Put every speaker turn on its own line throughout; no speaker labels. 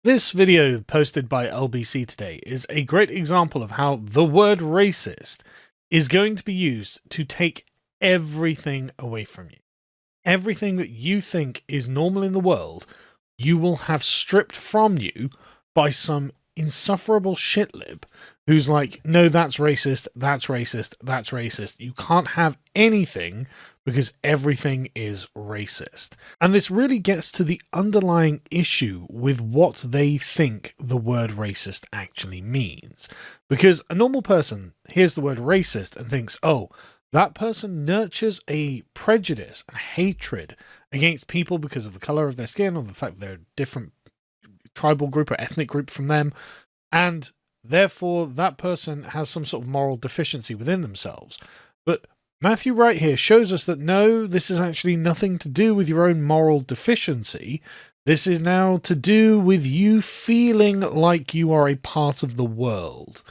This video posted by LBC today is a great example of how the word racist is going to be used to take everything away from you. Everything that you think is normal in the world, you will have stripped from you by some insufferable shitlib who's like, no, that's racist, that's racist, that's racist. You can't have anything because everything is racist. And this really gets to the underlying issue with what they think the word racist actually means. Because a normal person hears the word racist and thinks, oh, that person nurtures a prejudice and hatred against people because of the color of their skin or the fact they're a different tribal group or ethnic group from them. And therefore, that person has some sort of moral deficiency within themselves. But Matthew Wright here shows us that no, this is actually nothing to do with your own moral deficiency. This is now to do with you feeling like you are a part of the world.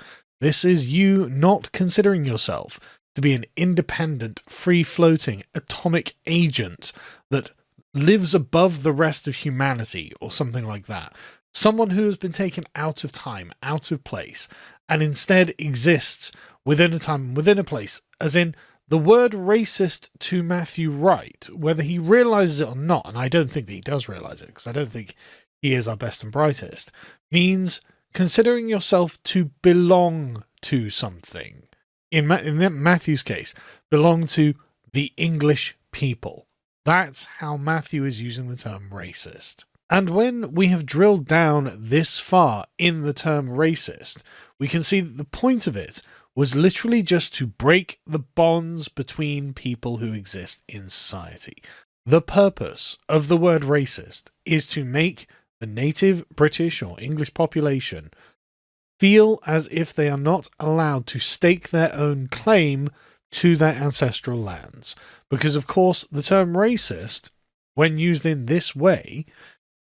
This is you not considering yourself to be an independent, free-floating, atomic agent that lives above the rest of humanity or something like that. Someone who has been taken out of time, out of place, and instead exists within a time, within a place, as in the word racist to Matthew Wright, whether he realizes it or not, and I don't think that he does realize it, because I don't think he is our best and brightest, means considering yourself to belong to something. In Matthew's case, belong to the English people. That's how Matthew is using the term racist. And when we have drilled down this far in the term racist, we can see that the point of it was literally just to break the bonds between people who exist in society. The purpose of the word racist is to make the native British or English population feel as if they are not allowed to stake their own claim to their ancestral lands. Because, of course, the term racist, when used in this way,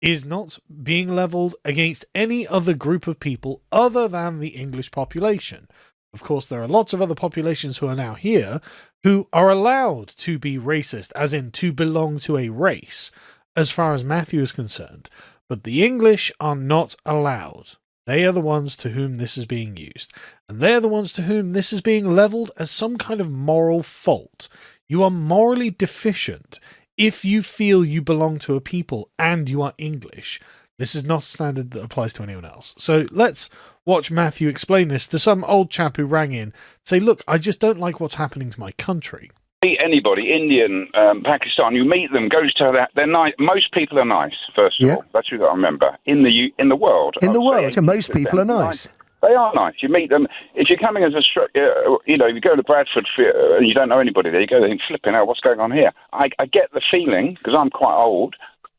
is not being levelled against any other group of people other than the English population. Of course, there are lots of other populations who are now here who are allowed to be racist, as in to belong to a race, as far as Matthew is concerned. But the English are not allowed. They are the ones to whom this is being used. And they are the ones to whom this is being levelled as some kind of moral fault. You are morally deficient if you feel you belong to a people and you are English. This is not a standard that applies to anyone else. So let's watch Matthew explain this to some old chap who rang in, say, look, I just don't like what's happening to my country.
Meet anybody, Indian, Pakistan, you meet them, goes to that. They're nice. Most people are nice, first of all. That's what you've got to remember. In the world.
In the world, and most people are nice.
They are nice. You meet them. If you're coming as a, if you go to Bradford and you don't know anybody there, you go there and flipping out, what's going on here? I get the feeling, because I'm quite old,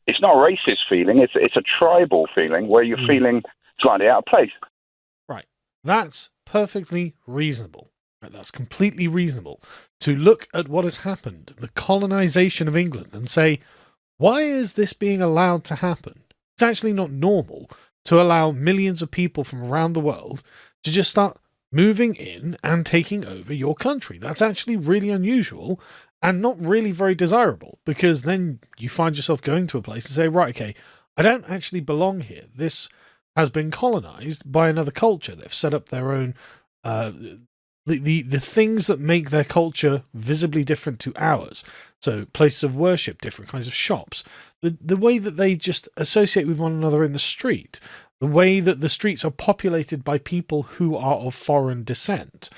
it's not a racist feeling, it's a tribal feeling where you're feeling slightly out of place.
Right. That's perfectly reasonable. Right, that's completely reasonable to look at what has happened, the colonization of England, and say, why is this being allowed to happen? It's actually not normal to allow millions of people from around the world to just start moving in and taking over your country. That's actually really unusual and not really very desirable, because then you find yourself going to a place and say, right, okay, I don't actually belong here. This has been colonized by another culture. They've set up their own, the things that make their culture visibly different to ours. So places of worship, different kinds of shops, the way that they just associate with one another in the street, the way that the streets are populated by people who are of foreign descent.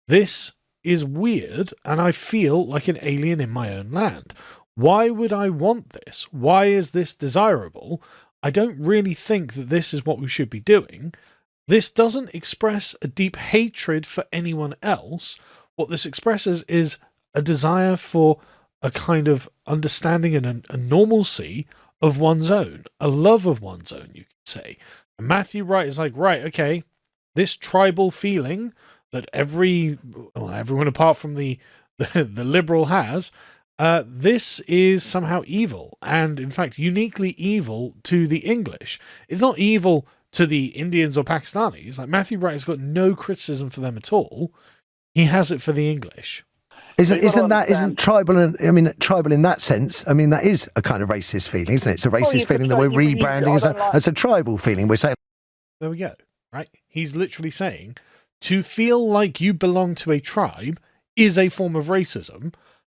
This is weird, and I feel like an alien in my own land. Why would I want this? Why is this desirable? I don't really think that this is what we should be doing. This doesn't express a deep hatred for anyone else. What this expresses is a desire for a kind of understanding and a normalcy of one's own, a love of one's own, you could say. And Matthew Wright is like, right, okay, this tribal feeling that everyone apart from the liberal has, this is somehow evil, and in fact uniquely evil to the English. It's not evil to the Indians or Pakistanis. Like, Matthew Wright has got no criticism for them at all. He has it for the English.
Isn't tribal? Tribal in that sense. I mean, that is a kind of racist feeling, isn't it? It's a racist feeling that we're rebranding as a tribal feeling. We're saying,
there we go. Right? He's literally saying to feel like you belong to a tribe is a form of racism,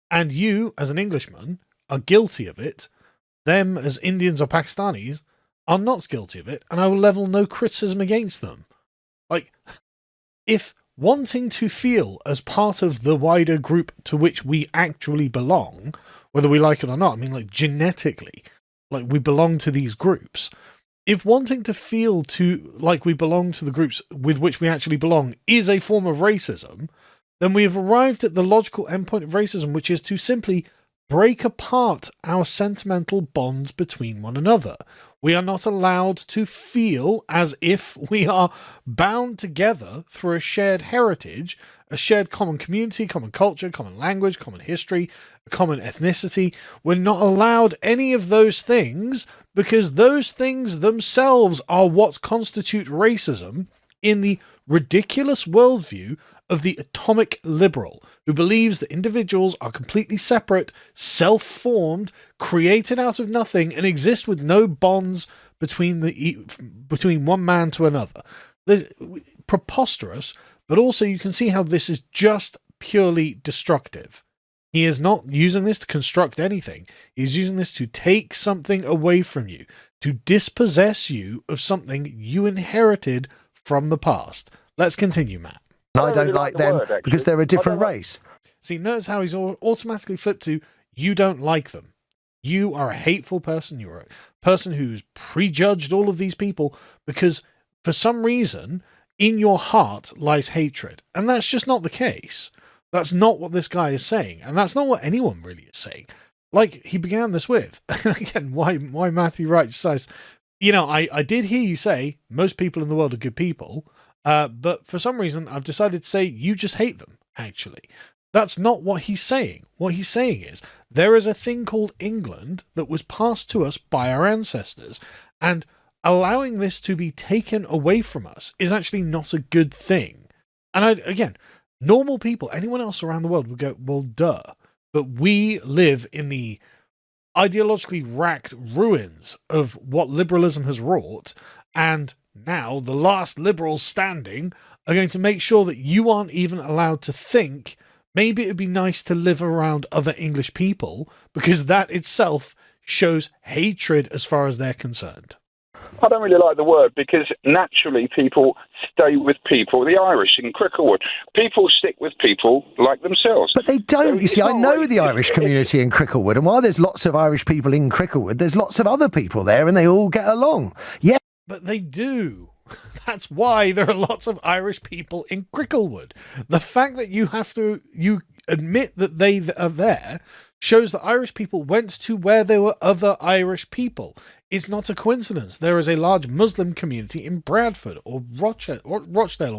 and you, as an Englishman, are guilty of it. Them, as Indians or Pakistanis, are not guilty of it, and I will level no criticism against them. Like, if wanting to feel as part of the wider group to which we actually belong, whether we like it or not, I mean, like, genetically, like, we belong to these groups. If wanting to feel like we belong to the groups with which we actually belong is a form of racism, then we have arrived at the logical endpoint of racism, which is to simply break apart our sentimental bonds between one another. We are not allowed to feel as if we are bound together through a shared heritage, a shared common community, common culture, common language, common history, common ethnicity. We're not allowed any of those things because those things themselves are what constitute racism in the ridiculous worldview of the atomic liberal, who believes that individuals are completely separate, self-formed, created out of nothing, and exist with no bonds between one man to another. There's preposterous, but also you can see how this is just purely destructive. He is not using this to construct anything. He's using this to take something away from you, to dispossess you of something you inherited from the past. Let's continue, Matt.
I don't like them because they're a different race.
See, notice how he's automatically flipped to, you don't like them. You are a hateful person. You're a person who's prejudged all of these people because for some reason in your heart lies hatred. And that's just not the case. That's not what this guy is saying. And that's not what anyone really is saying. Like he began this with, again, why Matthew Wright says, I did hear you say most people in the world are good people. But for some reason, I've decided to say you just hate them, actually. That's not what he's saying. What he's saying is there is a thing called England that was passed to us by our ancestors, and allowing this to be taken away from us is actually not a good thing. And again, normal people, anyone else around the world would go, well, duh. But we live in the ideologically racked ruins of what liberalism has wrought, and now the last liberals standing are going to make sure that you aren't even allowed to think maybe it would be nice to live around other English people, because that itself shows hatred as far as they're concerned.
I don't really like the word because naturally people stay with people. The Irish in Cricklewood, people stick with people like themselves.
But they don't. You see, I know the Irish community in Cricklewood, and while there's lots of Irish people in Cricklewood, there's lots of other people there, and they all get along. Yeah.
But they do. That's why there are lots of Irish people in Cricklewood. The fact that you admit that they are there shows that Irish people went to where there were other Irish people. It's not a coincidence. There is a large Muslim community in Bradford or Rochdale or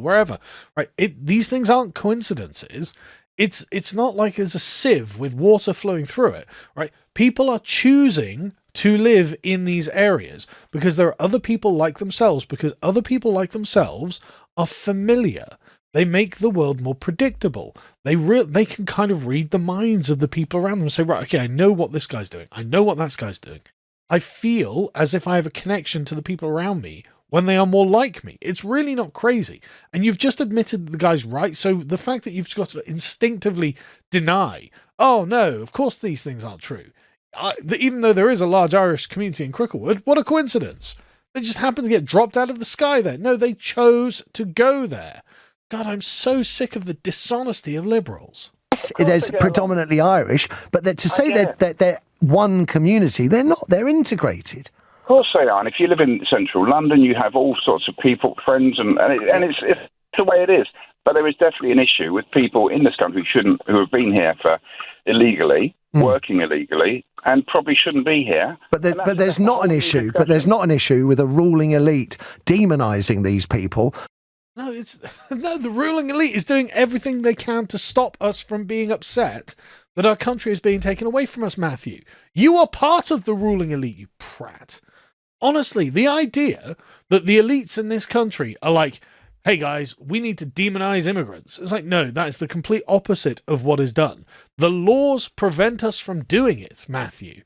wherever. Right? These things aren't coincidences. It's not like there's a sieve with water flowing through it. Right? People are choosing to live in these areas because there are other people like themselves, because other people like themselves are familiar. They make the world more predictable. They can kind of read the minds of the people around them and say, right, okay, I know what this guy's doing. I know what that guy's doing. I feel as if I have a connection to the people around me when they are more like me. It's really not crazy. And you've just admitted the guy's right. So the fact that you've just got to instinctively deny, oh no, of course these things aren't true. Even though there is a large Irish community in Cricklewood, what a coincidence. They just happened to get dropped out of the sky there. No, they chose to go there. God, I'm so sick of the dishonesty of liberals.
Yes, there's predominantly Irish, but to say that they're one community, they're not. They're integrated.
Of course they are. And if you live in central London, you have all sorts of people, friends, and it's the way it is. But there is definitely an issue with people in this country who have been here for illegally, working illegally, and probably shouldn't be here. But
there's not an issue. But there's not an issue with a ruling elite demonising these people.
No, the ruling elite is doing everything they can to stop us from being upset that our country is being taken away from us, Matthew. You are part of the ruling elite, you prat. Honestly, the idea that the elites in this country are like hey guys, we need to demonize immigrants. It's like, no, that is the complete opposite of what is done. The laws prevent us from doing it, Matthew.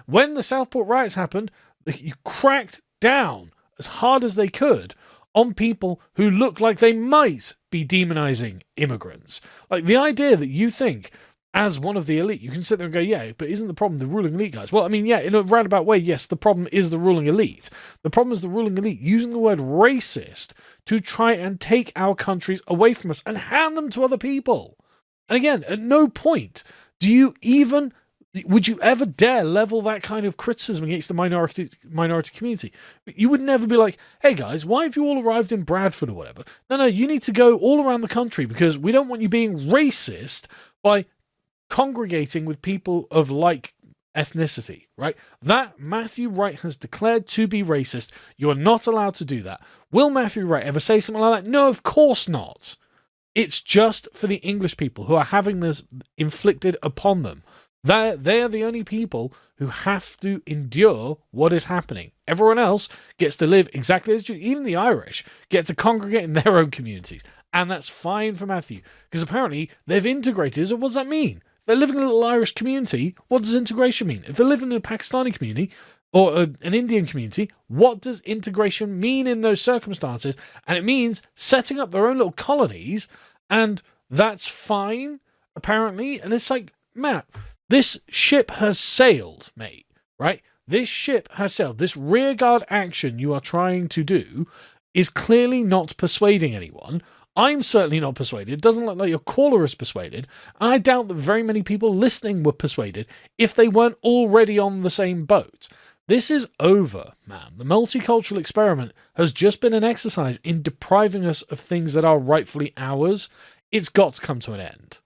When the Southport riots happened, you cracked down as hard as they could on people who look like they might be demonizing immigrants. Like, the idea that you think, as one of the elite, you can sit there and go, yeah, but isn't the problem the ruling elite, guys? Well, I mean, yeah, in a roundabout way, yes, the problem is the ruling elite. The problem is the ruling elite using the word racist to try and take our countries away from us and hand them to other people. And again, at no point would you ever dare level that kind of criticism against the minority community? You would never be like, hey guys, why have you all arrived in Bradford or whatever? No, you need to go all around the country because we don't want you being racist by congregating with people of like ethnicity, right? That Matthew Wright has declared to be racist. You are not allowed to do that. Will Matthew Wright ever say something like that? No, of course not. It's just for the English people who are having this inflicted upon them. They are the only people who have to endure what is happening. Everyone else gets to live exactly as you. Even the Irish get to congregate in their own communities. And that's fine for Matthew. Because apparently they've integrated. So what does that mean? They're living in a little Irish community. What does integration mean? If they're living in a Pakistani community or an Indian community, what does integration mean in those circumstances? And it means setting up their own little colonies. And that's fine, apparently. And it's like, Matt, this ship has sailed, mate, right? This ship has sailed. This rearguard action you are trying to do is clearly not persuading anyone. I'm certainly not persuaded. It doesn't look like your caller is persuaded. And I doubt that very many people listening were persuaded if they weren't already on the same boat. This is over, man. The multicultural experiment has just been an exercise in depriving us of things that are rightfully ours. It's got to come to an end.